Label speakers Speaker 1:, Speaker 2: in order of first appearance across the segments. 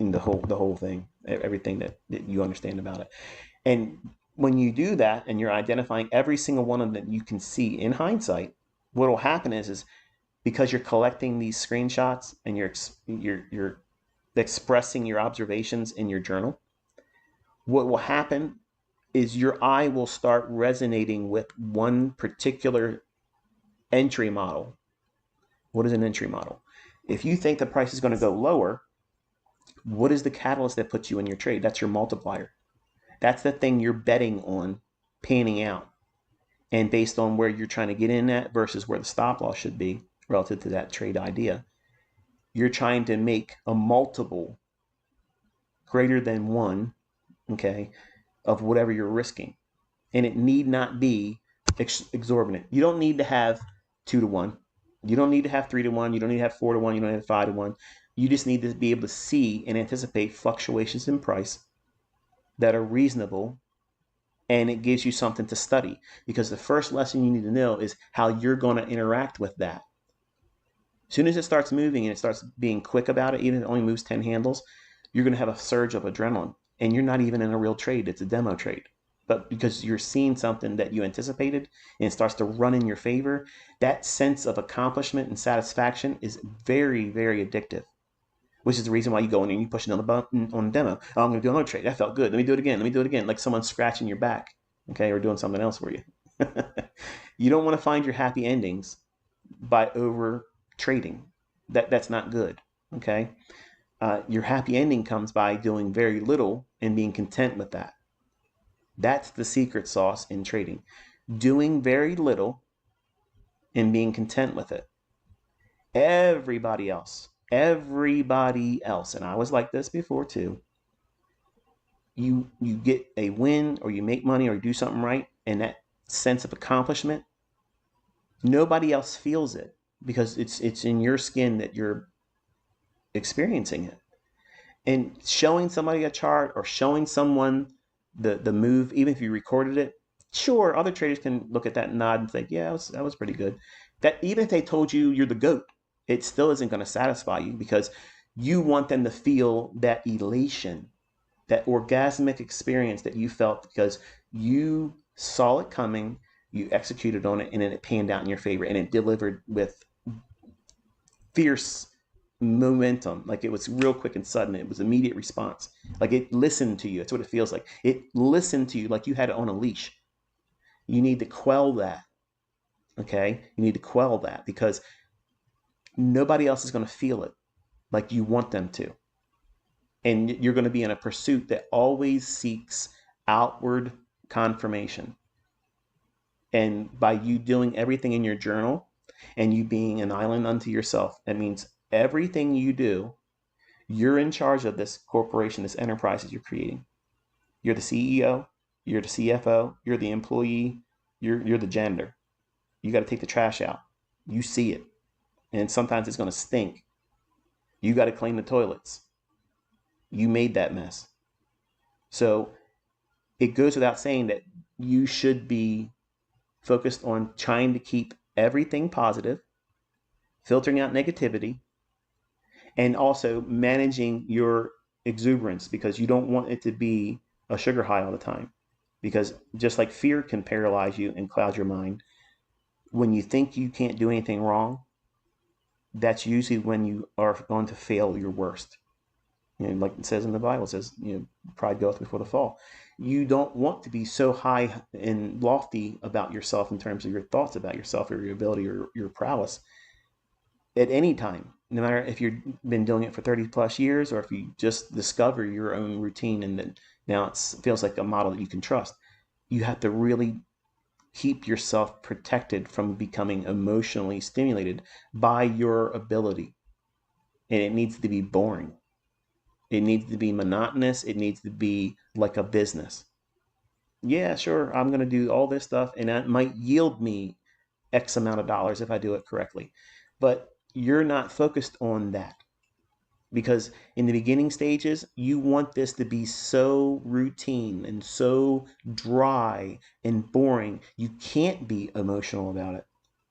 Speaker 1: in the whole thing, everything that you understand about it. And when you do that and you're identifying every single one of them you can see in hindsight, what will happen is because you're collecting these screenshots and you're expressing your observations in your journal, what will happen is your eye will start resonating with one particular entry model. What is an entry model? If you think the price is going to go lower, what is the catalyst that puts you in your trade? That's your multiplier. That's the thing you're betting on panning out. And based on where you're trying to get in at versus where the stop loss should be relative to that trade idea, you're trying to make a multiple greater than one, okay, of whatever you're risking. And it need not be exorbitant. You don't need to have 2 to 1. You don't need to have 3 to 1. You don't need to have 4 to 1. You don't need to have 5 to 1. You just need to be able to see and anticipate fluctuations in price that are reasonable, and it gives you something to study, because the first lesson you need to know is how you're going to interact with that. As soon as it starts moving and it starts being quick about it, even if it only moves 10 handles, you're going to have a surge of adrenaline, and you're not even in a real trade. It's a demo trade. But because you're seeing something that you anticipated and it starts to run in your favor, that sense of accomplishment and satisfaction is very, very addictive, which is the reason why you go in and you push it on the button on the demo. Oh, I'm going to do another trade. That felt good. Let me do it again. Let me do it again. Like someone's scratching your back, okay, or doing something else for you. You don't want to find your happy endings by over trading. That's not good, okay? Your happy ending comes by doing very little and being content with that. That's the secret sauce in trading. Doing very little and being content with it. Everybody else, and I was like this before too, you get a win or you make money or you do something right, and that sense of accomplishment, nobody else feels it because it's in your skin that you're experiencing it. And showing somebody a chart or showing someone the move, even if you recorded it, sure, other traders can look at that and nod and think, yeah, that was pretty good. That even if they told you you're the GOAT, it still isn't going to satisfy you, because you want them to feel that elation, that orgasmic experience that you felt because you saw it coming, you executed on it, and then it panned out in your favor, and it delivered with fierce momentum. Like it was real quick and sudden. It was immediate response. Like it listened to you. That's what it feels like. It listened to you like you had it on a leash. You need to quell that. Okay? You need to quell that, because nobody else is going to feel it like you want them to. And you're going to be in a pursuit that always seeks outward confirmation. And by you doing everything in your journal and you being an island unto yourself, that means everything you do, you're in charge of this corporation, this enterprise that you're creating. You're the CEO, you're the CFO, you're the employee, you're the janitor. You got to take the trash out. You see it. And sometimes it's going to stink. You got to clean the toilets. You made that mess. So it goes without saying that you should be focused on trying to keep everything positive, filtering out negativity, and also managing your exuberance, because you don't want it to be a sugar high all the time. Because just like fear can paralyze you and cloud your mind, when you think you can't do anything wrong, that's usually when you are going to fail your worst. Like it says in the Bible, it says, pride goeth before the fall. You don't want to be so high and lofty about yourself in terms of your thoughts about yourself or your ability or your prowess at any time, no matter if you've been doing it for 30 plus years or if you just discover your own routine and then now it feels like a model that you can trust. You have to really keep yourself protected from becoming emotionally stimulated by your ability. And it needs to be boring. It needs to be monotonous. It needs to be like a business. Yeah, sure, I'm going to do all this stuff and that might yield me X amount of dollars if I do it correctly. But you're not focused on that, because in the beginning stages, you want this to be so routine and so dry and boring. You can't be emotional about it.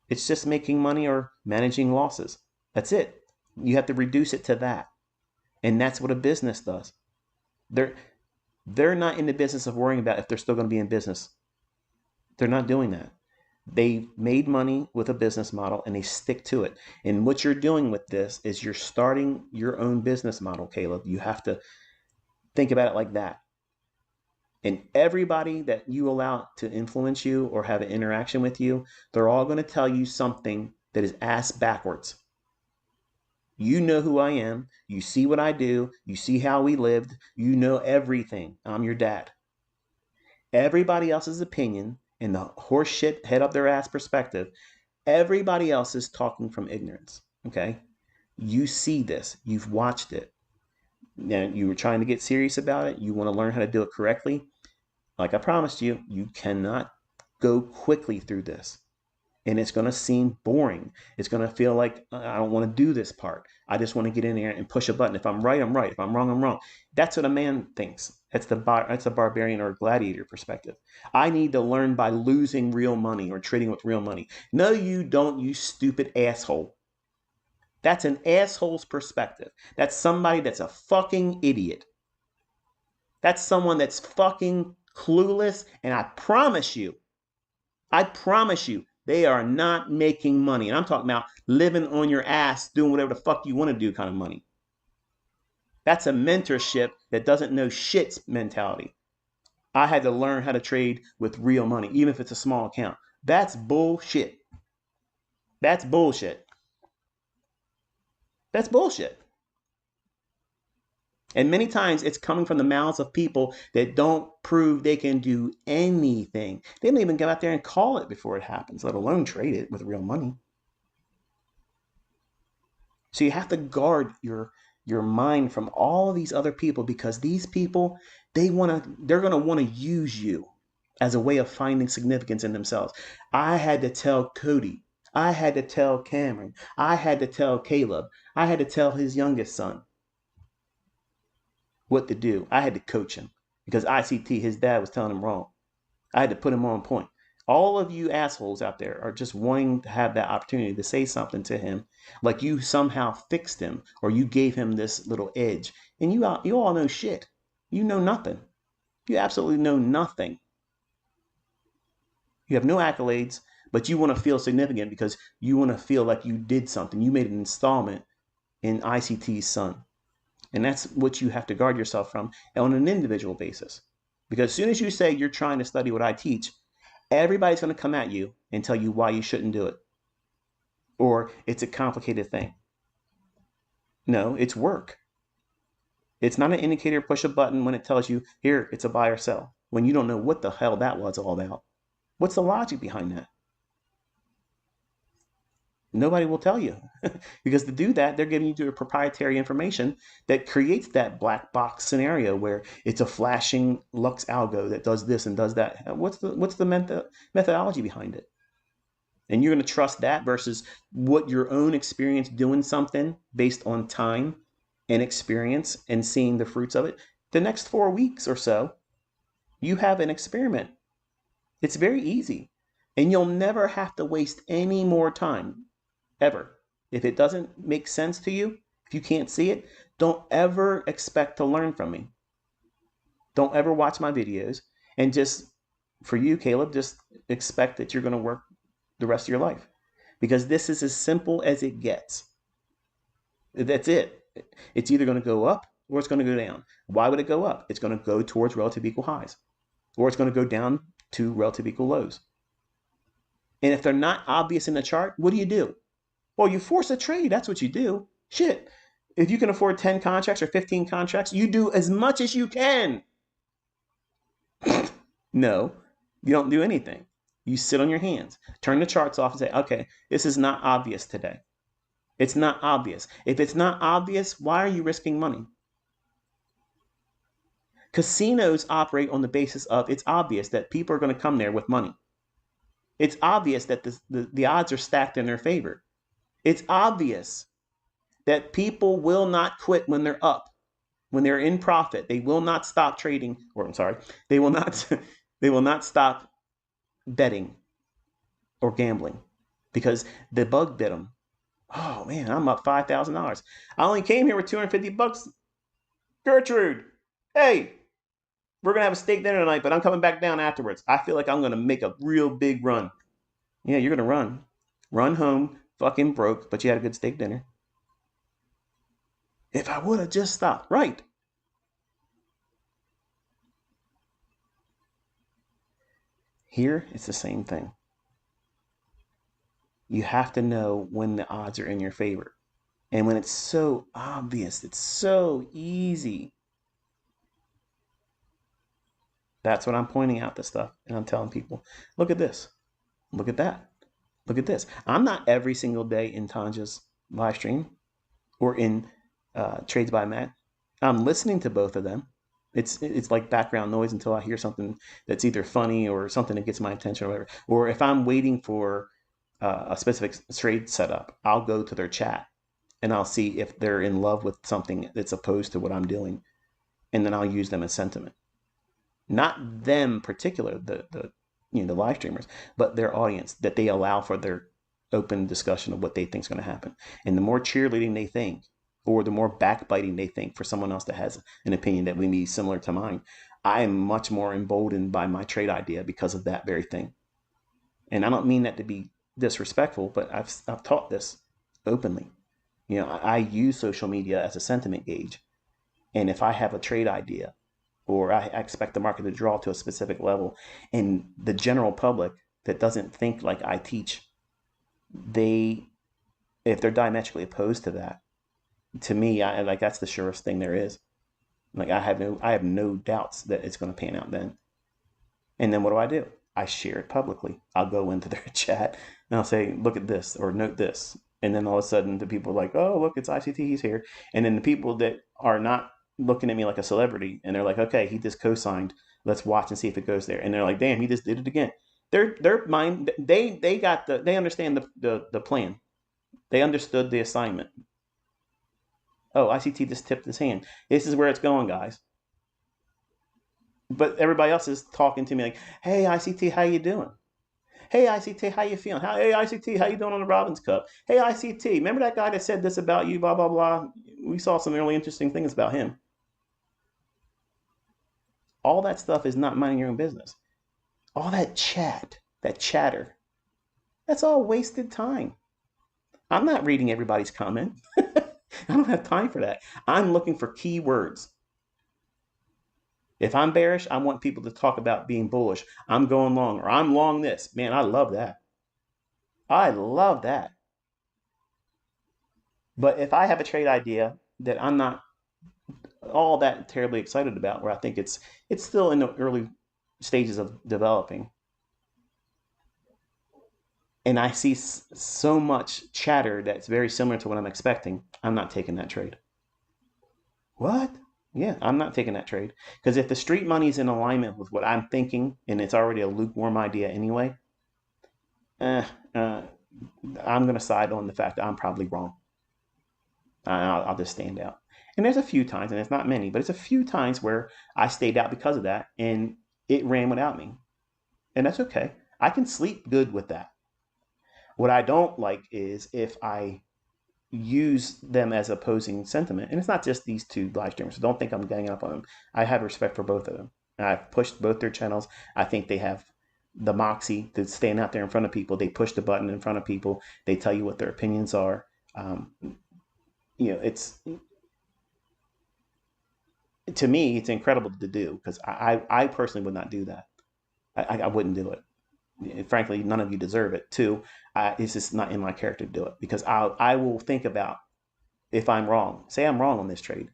Speaker 1: It's just making money or managing losses. That's it. You have to reduce it to that. And that's what a business does. They're not in the business of worrying about if they're still going to be in business. They're not doing that. They made money with a business model and they stick to it. And what you're doing with this is you're starting your own business model, Caleb. You have to think about it like that. And everybody that you allow to influence you or have an interaction with you, they're all going to tell you something that is ass backwards. You know who I am. You see what I do. You see how we lived. You know everything. I'm your dad. Everybody else's opinion and the horseshit head up their ass perspective, everybody else is talking from ignorance. Okay? You see this. You've watched it. Now you were trying to get serious about it. You want to learn how to do it correctly. Like I promised you, you cannot go quickly through this. And it's going to seem boring. It's going to feel like I don't want to do this part. I just want to get in there and push a button. If I'm right, I'm right. If I'm wrong, I'm wrong. That's what a man thinks. That's the barbarian or gladiator perspective. I need to learn by losing real money or trading with real money. No, you don't, you stupid asshole. That's an asshole's perspective. That's somebody that's a fucking idiot. That's someone that's fucking clueless. And I promise you, they are not making money. And I'm talking about living on your ass, doing whatever the fuck you want to do kind of money. That's a mentorship that doesn't know shit's mentality. I had to learn how to trade with real money, even if it's a small account. That's bullshit. That's bullshit. That's bullshit. And many times it's coming from the mouths of people that don't prove they can do anything. They don't even get out there and call it before it happens, let alone trade it with real money. So you have to guard your mind from all of these other people, because these people, they're going to want to use you as a way of finding significance in themselves. I had to tell Cody, I had to tell Cameron, I had to tell Caleb, I had to tell his youngest son what to do. I had to coach him because ICT, his dad, was telling him wrong. I had to put him on point. All of you assholes out there are just wanting to have that opportunity to say something to him, like you somehow fixed him or you gave him this little edge. And you all know shit. You know nothing. You absolutely know nothing. You have no accolades, but you want to feel significant because you want to feel like you did something. You made an installment in ICT's son. And that's what you have to guard yourself from on an individual basis. Because as soon as you say you're trying to study what I teach, everybody's going to come at you and tell you why you shouldn't do it. Or it's a complicated thing. No, it's work. It's not an indicator, push a button when it tells you, here, it's a buy or sell, when you don't know what the hell that was all about. What's the logic behind that? Nobody will tell you. Because to do that, they're giving you their proprietary information that creates that black box scenario where it's a flashing Lux algo that does this and does that. What's the methodology behind it? And you're going to trust that versus what your own experience doing something based on time and experience and seeing the fruits of it. The next 4 weeks or so, you have an experiment. It's very easy. And you'll never have to waste any more time. Ever. If it doesn't make sense to you, if you can't see it, don't ever expect to learn from me. Don't ever watch my videos. And just, for you, Caleb, just expect that you're going to work the rest of your life. Because this is as simple as it gets. That's it. It's either going to go up or it's going to go down. Why would it go up? It's going to go towards relative equal highs. Or it's going to go down to relative equal lows. And if they're not obvious in the chart, what do? Well, you force a trade. That's what you do. Shit. If you can afford 10 contracts or 15 contracts, you do as much as you can. No, you don't do anything. You sit on your hands, turn the charts off and say, okay, this is not obvious today. It's not obvious. If it's not obvious, why are you risking money? Casinos operate on the basis of it's obvious that people are going to come there with money. It's obvious that the odds are stacked in their favor. It's obvious that people will not quit when they're up, when they're in profit. They will not stop trading, or I'm sorry, they will not stop betting or gambling because the bug bit them. Oh man, I'm up $5,000. I only came here with $250. Gertrude, hey, we're gonna have a steak dinner tonight, but I'm coming back down afterwards. I feel like I'm gonna make a real big run. Yeah, you're gonna run home, fucking broke, but you had a good steak dinner. If I would have just stopped, right? Here, it's the same thing. You have to know when the odds are in your favor. And when it's so obvious, it's so easy. That's what I'm pointing out the stuff. And I'm telling people, look at this. Look at that. Look at this. I'm not every single day in Tanja's live stream or in Trades by Matt. I'm listening to both of them. It's like background noise until I hear something that's either funny or something that gets my attention or whatever. Or if I'm waiting for a specific trade setup, I'll go to their chat and I'll see if they're in love with something that's opposed to what I'm doing, and then I'll use them as sentiment. Not them particular, the live streamers, but their audience, that they allow for their open discussion of what they think is going to happen. And the more cheerleading they think, or the more backbiting they think for someone else that has an opinion that may be similar to mine, I am much more emboldened by my trade idea because of that very thing. And I don't mean that to be disrespectful, but I've taught this openly. I use social media as a sentiment gauge. And if I have a trade idea, or I expect the market to draw to a specific level, and the general public that doesn't think like I teach, if they're diametrically opposed to that, to me, that's the surest thing there is. Like I have no doubts that it's going to pan out then. And then what do? I share it publicly. I'll go into their chat and I'll say, look at this or note this. And then all of a sudden the people are like, oh, look, it's ICT, he's here. And then the people that are not looking at me like a celebrity and they're like, okay, he just co-signed. Let's watch and see if it goes there. And they're like, damn, he just did it again. Their mind, they understand the plan. They understood the assignment. Oh, ICT just tipped his hand. This is where it's going, guys. But everybody else is talking to me like, hey, ICT, how you doing? Hey, ICT, how you feeling? Hey, ICT, how you doing on the Robbins Cup? Hey, ICT, remember that guy that said this about you, blah, blah, blah? We saw some really interesting things about him. All that stuff is not minding your own business. All that chatter, that's all wasted time. I'm not reading everybody's comment. I don't have time for that. I'm looking for keywords. If I'm bearish, I want people to talk about being bullish. I'm going long, or I'm long this. Man, I love that. I love that. But if I have a trade idea that I'm not all that terribly excited about, where I think it's still in the early stages of developing, and I see so much chatter that's very similar to what I'm expecting, I'm not taking that trade. What? Yeah, I'm not taking that trade. Because if the street money is in alignment with what I'm thinking, and it's already a lukewarm idea anyway, I'm going to side on the fact that I'm probably wrong. I'll just stand out. And there's a few times, and it's not many, but it's a few times where I stayed out because of that, and it ran without me. And that's okay. I can sleep good with that. What I don't like is if I use them as opposing sentiment. And it's not just these two live streamers. So don't think I'm ganging up on them. I have respect for both of them. I've pushed both their channels. I think they have the moxie to stand out there in front of people. They push the button in front of people. They tell you what their opinions are. It's, to me, it's incredible to do, because I personally would not do that. I wouldn't do it. Frankly, none of you deserve it. Two, it's just not in my character to do it, because I will think about if I'm wrong. Say I'm wrong on this trade.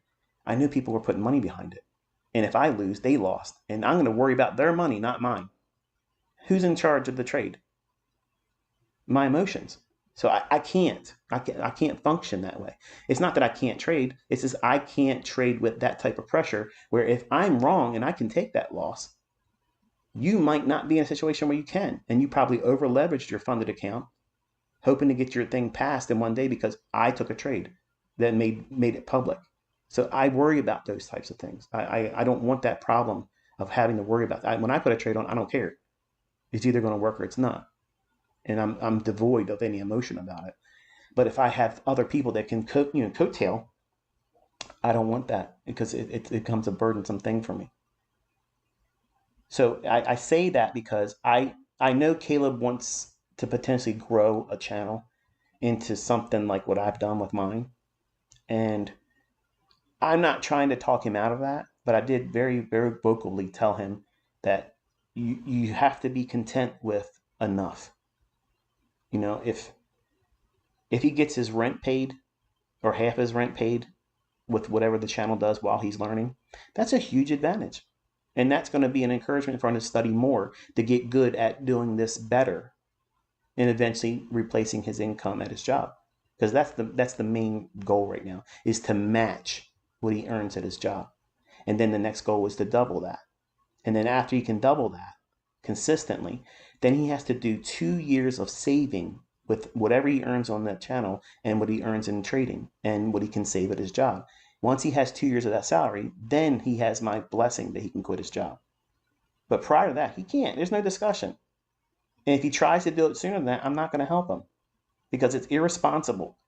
Speaker 1: I knew people were putting money behind it. And if I lose, they lost. And I'm going to worry about their money, not mine. Who's in charge of the trade? My emotions. So I can't function that way. It's not that I can't trade. It's just I can't trade with that type of pressure, where if I'm wrong and I can take that loss, you might not be in a situation where you can. And you probably over leveraged your funded account, hoping to get your thing passed in one day because I took a trade that made it public. So I worry about those types of things. I don't want that problem of having to worry about that. When I put a trade on, I don't care. It's either going to work or it's not. And I'm devoid of any emotion about it. But if I have other people that can coattail I don't want that because it becomes a burdensome thing for me. So I say that because I know Caleb wants to potentially grow a channel into something like what I've done with mine. And I'm not trying to talk him out of that, but I did very, very vocally tell him that you have to be content with enough. You know, if he gets his rent paid or half his rent paid with whatever the channel does while he's learning, that's a huge advantage. And that's going to be an encouragement for him to study more, to get good at doing this better, and eventually replacing his income at his job. Because that's the main goal right now, is to match what he earns at his job. And then the next goal is to double that. And then after he can double that consistently, then he has to do 2 years of saving with whatever he earns on that channel and what he earns in trading and what he can save at his job. Once he has 2 years of that salary, then he has my blessing that he can quit his job. But prior to that, he can't. There's no discussion. And if he tries to do it sooner than that, I'm not going to help him because it's irresponsible.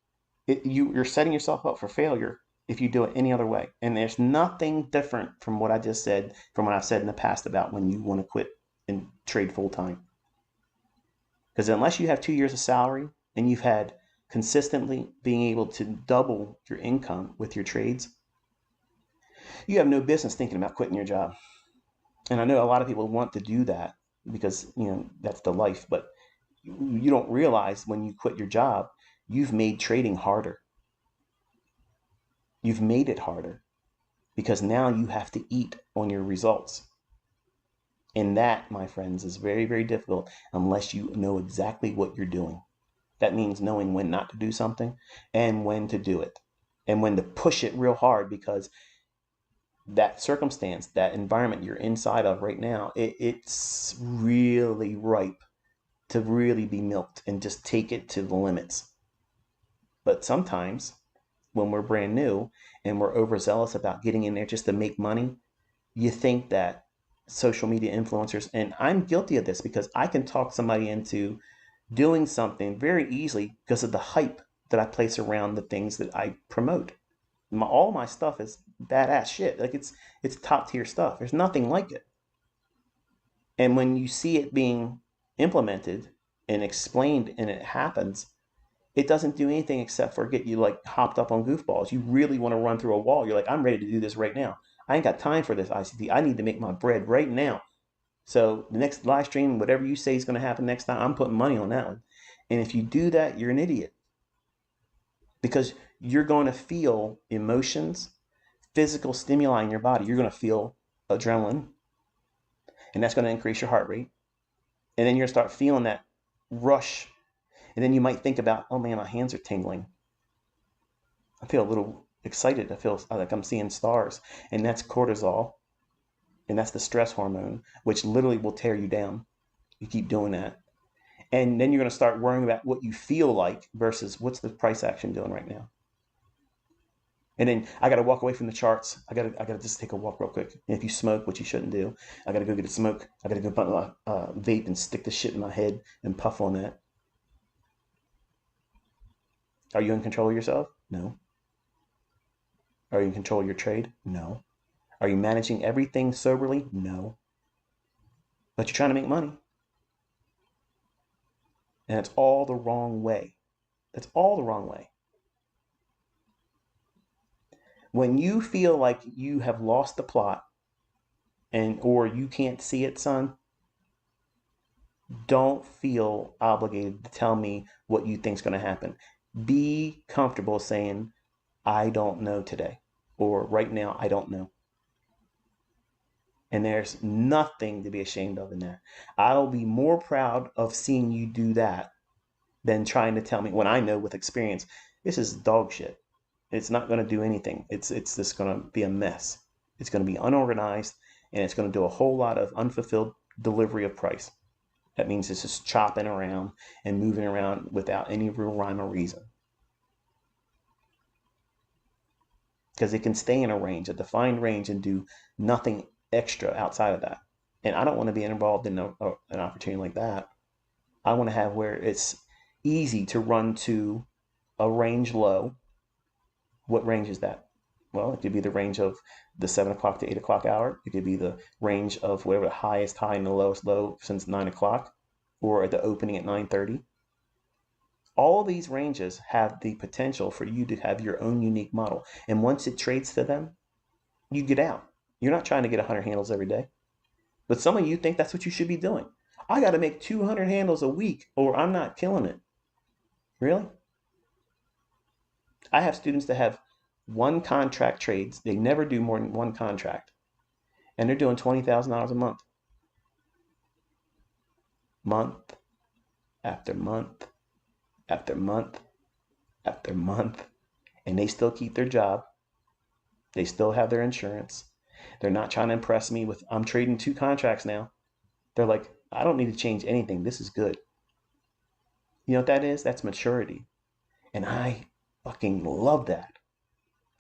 Speaker 1: You're setting yourself up for failure if you do it any other way. And there's nothing different from what I just said, from what I've said in the past about when you want to quit and trade full time. Because unless you have 2 years of salary and you've had consistently being able to double your income with your trades, you have no business thinking about quitting your job. And I know a lot of people want to do that because, that's the life, but you don't realize when you quit your job, you've made trading harder. You've made it harder because now you have to eat on your results. And that, my friends, is very, very difficult unless you know exactly what you're doing. That means knowing when not to do something and when to do it and when to push it real hard, because that circumstance, that environment you're inside of right now, it's really ripe to really be milked and just take it to the limits. But sometimes when we're brand new and we're overzealous about getting in there just to make money, you think that social media influencers, and I'm guilty of this because I can talk somebody into doing something very easily because of the hype that I place around the things that I promote. All my stuff is badass shit. Like it's top tier stuff. There's nothing like it. And when you see it being implemented and explained and it happens, it doesn't do anything except for get you like hopped up on goofballs. You really want to run through a wall. You're like, I'm ready to do this right now. I ain't got time for this ICT. I need to make my bread right now. So the next live stream, whatever you say is going to happen next time, I'm putting money on that one. And if you do that, you're an idiot because you're going to feel emotions, physical stimuli in your body. You're going to feel adrenaline, and that's going to increase your heart rate. And then you're going to start feeling that rush. And then you might think about, oh man, my hands are tingling. I feel a little excited. I feel like I'm seeing stars. And that's cortisol. And that's the stress hormone, which literally will tear you down. You keep doing that. And then you're going to start worrying about what you feel like versus what's the price action doing right now. And then I got to walk away from the charts. I got to just take a walk real quick. And if you smoke, which you shouldn't do, I got to go get a smoke. I got to go vape and stick the shit in my head and puff on that. Are you in control of yourself? No. Are you in control of your trade? No. Are you managing everything soberly? No. But you're trying to make money. And it's all the wrong way. That's all the wrong way. When you feel like you have lost the plot or you can't see it, son, don't feel obligated to tell me what you think's going to happen. Be comfortable saying, I don't know today, or right now, I don't know. And there's nothing to be ashamed of in that. I'll be more proud of seeing you do that than trying to tell me when I know with experience, this is dog shit. It's not going to do anything. It's just going to be a mess. It's going to be unorganized, and it's going to do a whole lot of unfulfilled delivery of price. That means it's just chopping around and moving around without any real rhyme or reason. Because it can stay in a range, a defined range, and do nothing extra outside of that. And I don't want to be involved in an opportunity like that. I want to have where it's easy to run to a range low. What range is that? Well, it could be the range of the 7 o'clock to 8 o'clock hour. It could be the range of whatever the highest high and the lowest low since 9 o'clock, or at the opening at 9:30. All these ranges have the potential for you to have your own unique model. And once it trades to them, you get out. You're not trying to get 100 handles every day. But some of you think that's what you should be doing. I got to make 200 handles a week or I'm not killing it. Really? I have students that have one contract trades. They never do more than one contract. And they're doing $20,000 a month. Month after month after month after month. And they still keep their job. They still have their insurance. They're not trying to impress me with, I'm trading 2 contracts now. They're like, I don't need to change anything. This is good. You know what that is? That's maturity. And I fucking love that.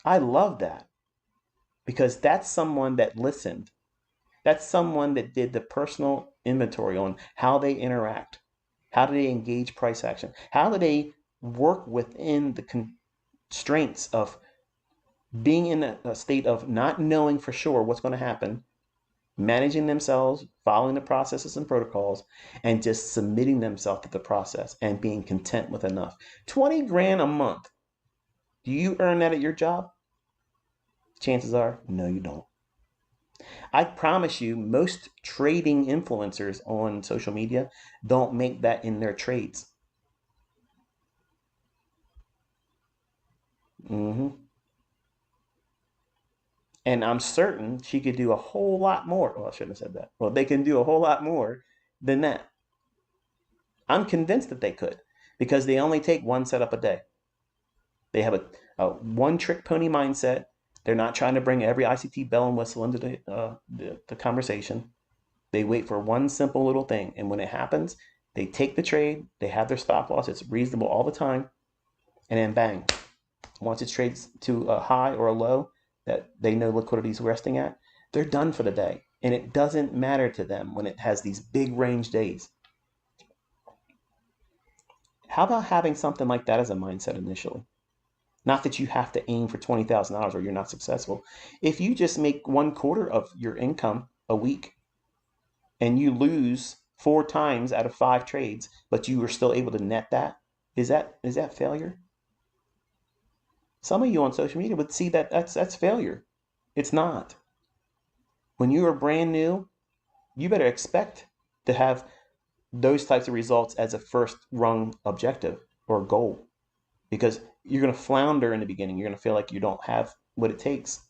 Speaker 1: I love that. Because that's someone that listened. That's someone that did the personal inventory on how they interact. How do they engage price action? How do they work within the constraints of being in a state of not knowing for sure what's going to happen, managing themselves, following the processes and protocols, and just submitting themselves to the process and being content with enough. 20 grand a month. Do you earn that at your job? Chances are, no, you don't. I promise you, most trading influencers on social media don't make that in their trades. And I'm certain she could do a whole lot more. Well, I shouldn't have said that. Well, they can do a whole lot more than that. I'm convinced that they could because they only take one setup a day. They have a one-trick pony mindset. They're not trying to bring every ICT bell and whistle into the conversation. They wait for one simple little thing. And when it happens, they take the trade. They have their stop loss. It's reasonable all the time. And then bang. Once it trades to a high or a low that they know liquidity is resting at, they're done for the day. And it doesn't matter to them when it has these big range days. How about having something like that as a mindset initially? Not that you have to aim for $20,000 or you're not successful. If you just make 1/4 of your income a week and you lose 4 times out of 5 trades, but you were still able to net that, is that failure? Some of you on social media would see that that's failure. It's not. When you are brand new, you better expect to have those types of results as a first rung objective or goal, because you're going to flounder in the beginning. You're going to feel like you don't have what it takes.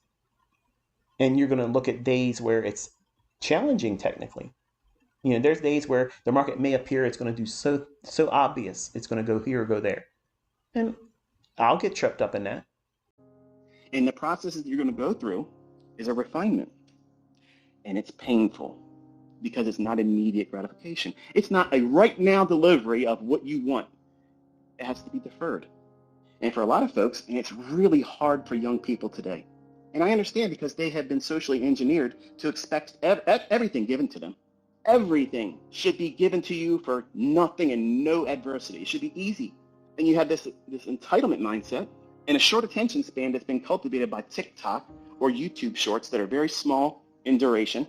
Speaker 1: And you're going to look at days where it's challenging technically. You know, there's days where the market may appear it's going to do so obvious. It's going to go here or go there. And I'll get tripped up in that. And the processes that you're going to go through is a refinement. And it's painful because it's not immediate gratification. It's not a right now delivery of what you want. It has to be deferred. And for a lot of folks, and it's really hard for young people today. And I understand because they have been socially engineered to expect everything given to them. Everything should be given to you for nothing and no adversity. It should be easy. And you have this entitlement mindset and a short attention span that's been cultivated by TikTok or YouTube shorts that are very small in duration.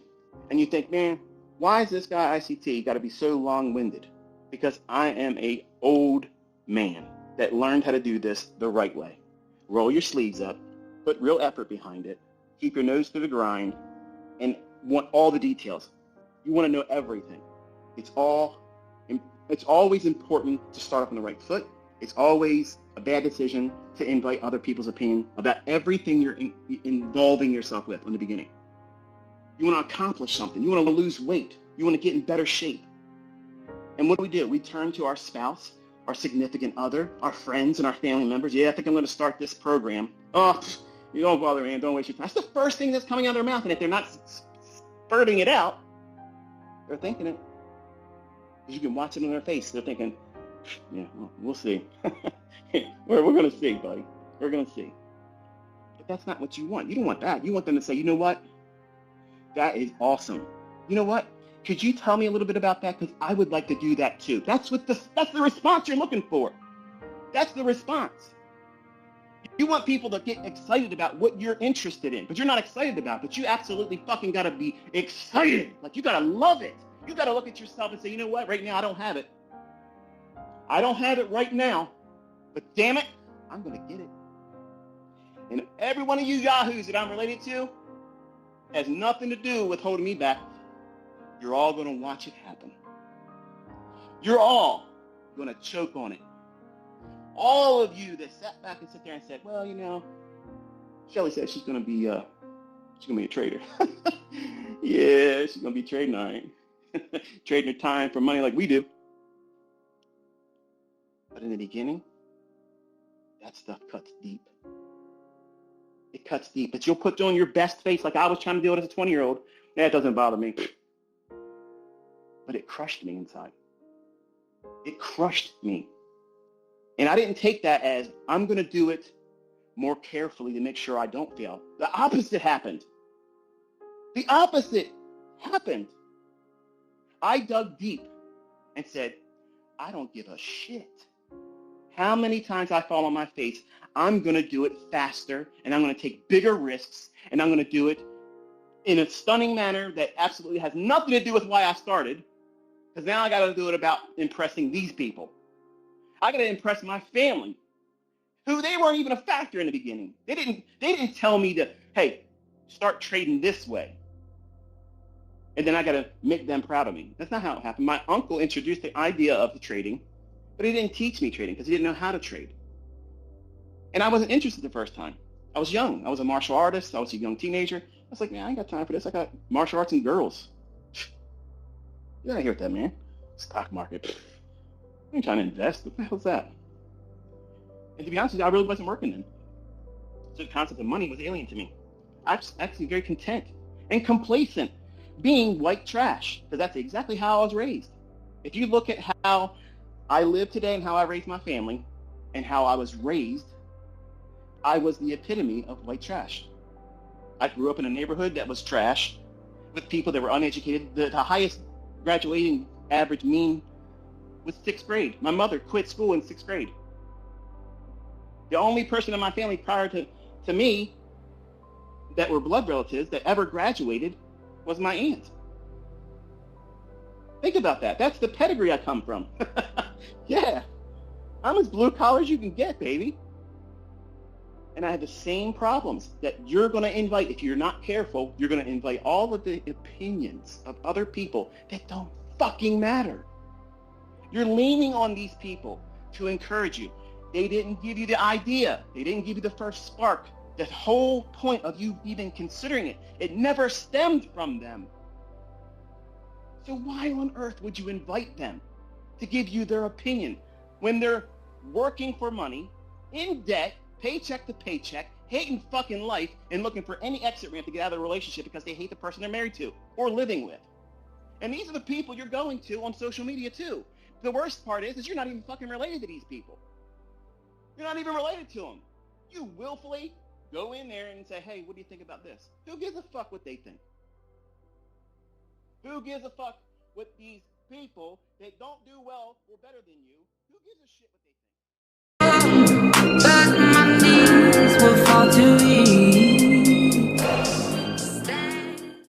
Speaker 1: And you think, man, why is this guy ICT got to be so long-winded? Because I am an old man that learned how to do this the right way. Roll your sleeves up, put real effort behind it, keep your nose to the grind, and want all the details. You want to know everything. It's always important to start off on the right foot. It's always a bad decision to invite other people's opinion about everything you're involving yourself with in the beginning. You want to accomplish something. You want to lose weight. You want to get in better shape. And what do? We turn to our spouse, our significant other, our friends, and our family members. Yeah, I think I'm going to start this program. Oh, you don't bother, man. Don't waste your time. That's the first thing that's coming out of their mouth. And if they're not spurting it out, they're thinking it. You can watch it on their face. They're thinking, yeah, well, we'll see. We're going to see, buddy. We're going to see. But that's not what you want. You don't want that. You want them to say, you know what? That is awesome. You know what? Could you tell me a little bit about that? Because I would like to do that too. That's the response you're looking for. That's the response.
Speaker 2: You want people to get excited about what you're interested in, but you're not excited about, but you absolutely fucking gotta be excited. Like, you gotta love it. You gotta look at yourself and say, you know what, right now I don't have it. I don't have it right now, but damn it, I'm gonna get it. And every one of you yahoos that I'm related to has nothing to do with holding me back. You're all gonna watch it happen. You're all gonna choke on it. All of you that sat back and sit there and said, well, you know, Shelly said she's gonna be a trader. Yeah, she's gonna be trading, all right. Trading her time for money like we do. But in the beginning, that stuff cuts deep. It cuts deep. But you'll put on your best face like I was trying to do it as a 20-year-old. That doesn't bother me. But it crushed me inside. It crushed me. And I didn't take that as I'm going to do it more carefully to make sure I don't fail. The opposite happened. The opposite happened. I dug deep and said, I don't give a shit how many times I fall on my face. I'm going to do it faster, and I'm going to take bigger risks, and I'm going to do it in a stunning manner that absolutely has nothing to do with why I started, because now I got to do it about impressing these people. I got to impress my family, who they weren't even a factor in the beginning. They didn't tell me to, hey, start trading this way. And then I got to make them proud of me. That's not how it happened. My uncle introduced the idea of the trading, but he didn't teach me trading because he didn't know how to trade. And I wasn't interested the first time. I was young. I was a martial artist. I was a young teenager. I was like, man, I ain't got time for this. I got martial arts and girls. You're not here with that, man. Stock market. I ain't trying to invest. What the hell's that? And to be honest with you, I really wasn't working then. So the concept of money was alien to me. I was actually very content and complacent being white trash, because that's exactly how I was raised. If you look at how I live today and how I raised my family and how I was raised, I was the epitome of white trash. I grew up in a neighborhood that was trash with people that were uneducated. The highest graduating average mean was 6th grade. My mother quit school in 6th grade. The only person in my family prior to me that were blood relatives that ever graduated was my aunt. Think about that. That's the pedigree I come from. Yeah. I'm as blue collar as you can get, baby. And I had the same problems that you're going to invite. If you're not careful, you're going to invite all of the opinions of other people that don't fucking matter. You're leaning on these people to encourage you. They didn't give you the idea. They didn't give you the first spark. The whole point of you even considering it, it never stemmed from them. So why on earth would you invite them to give you their opinion when they're working for money, in debt, paycheck to paycheck, hating fucking life, and looking for any exit ramp to get out of the relationship because they hate the person they're married to or living with? And these are the people you're going to on social media too. The worst part is you're not even fucking related to these people. You're not even related to them. You willfully go in there and say, hey, what do you think about this? Who gives a fuck what they think? Who gives a fuck what these people that don't do well or better than you, who gives a shit what they think?